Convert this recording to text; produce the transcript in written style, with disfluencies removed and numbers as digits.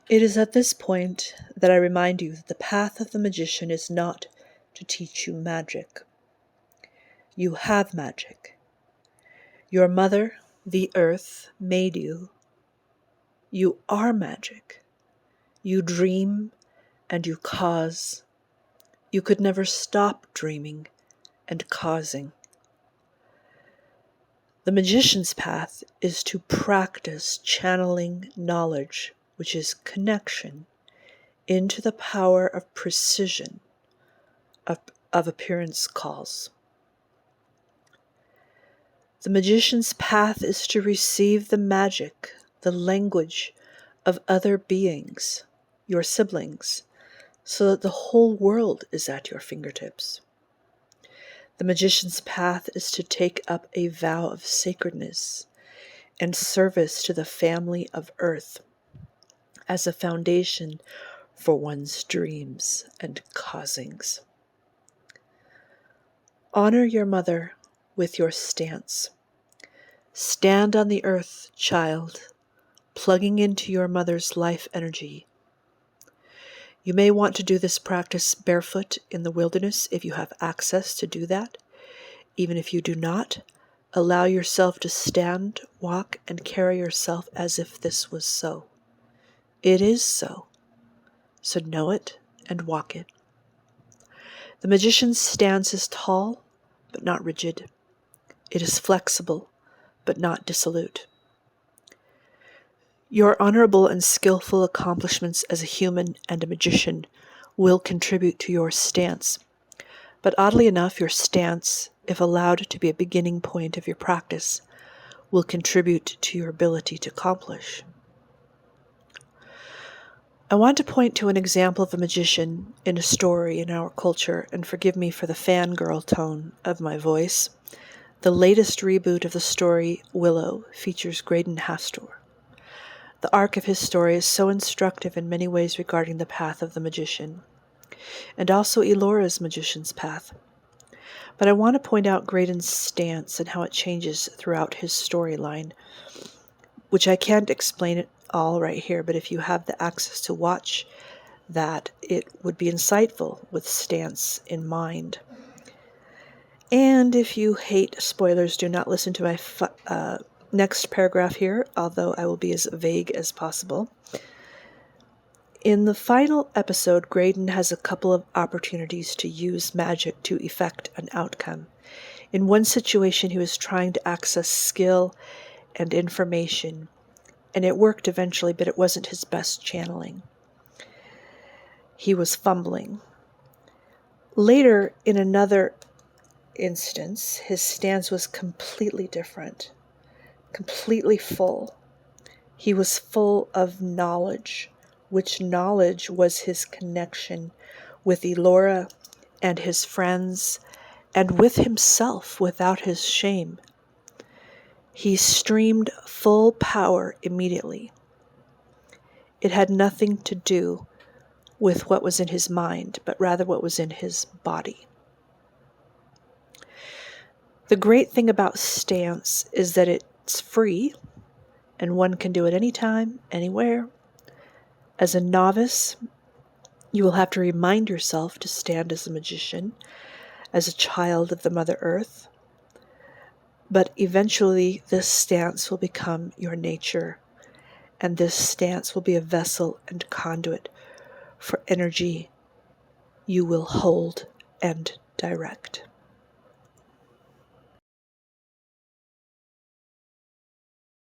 It is at this point that I remind you that the path of the magician is not to teach you magic. You have magic. Your mother, the earth, made you. You are magic. You dream and you cause. You could never stop dreaming and causing. The magician's path is to practice channeling knowledge, which is connection, into the power of precision of appearance calls. The magician's path is to receive the magic, the language of other beings, your siblings, so that the whole world is at your fingertips. The magician's path is to take up a vow of sacredness and service to the family of earth as a foundation for one's dreams and causings. Honor your mother with your stance. Stand on the earth, child, plugging into your mother's life energy. You may want to do this practice barefoot in the wilderness if you have access to do that. Even if you do not, allow yourself to stand, walk, and carry yourself as if this was so. It is so. So know it and walk it. The magician's stance is tall, but not rigid. It is flexible, but not dissolute. Your honorable and skillful accomplishments as a human and a magician will contribute to your stance. But oddly enough, your stance, if allowed to be a beginning point of your practice, will contribute to your ability to accomplish. I want to point to an example of a magician in a story in our culture, and forgive me for the fangirl tone of my voice. The latest reboot of the story, Willow, features Graydon Hastor. The arc of his story is so instructive in many ways regarding the path of the magician, and also Elora's magician's path. But I want to point out Graydon's stance and how it changes throughout his storyline, which I can't explain it all right here, but if you have the access to watch that, it would be insightful with stance in mind. And if you hate spoilers, do not listen to my next paragraph here, although I will be as vague as possible. In the final episode, Graydon has a couple of opportunities to use magic to effect an outcome. In one situation, he was trying to access skill and information, and it worked eventually, but it wasn't his best channeling. He was fumbling. Later, in another instance, his stance was completely different. Completely full. He was full of knowledge, which knowledge was his connection with Elora and his friends and with himself without his shame. He streamed full power immediately. It had nothing to do with what was in his mind, but rather what was in his body. The great thing about stance is that it's free, and one can do it anytime, anywhere. As a novice, you will have to remind yourself to stand as a magician, as a child of the Mother Earth. But eventually, this stance will become your nature, and this stance will be a vessel and conduit for energy you will hold and direct.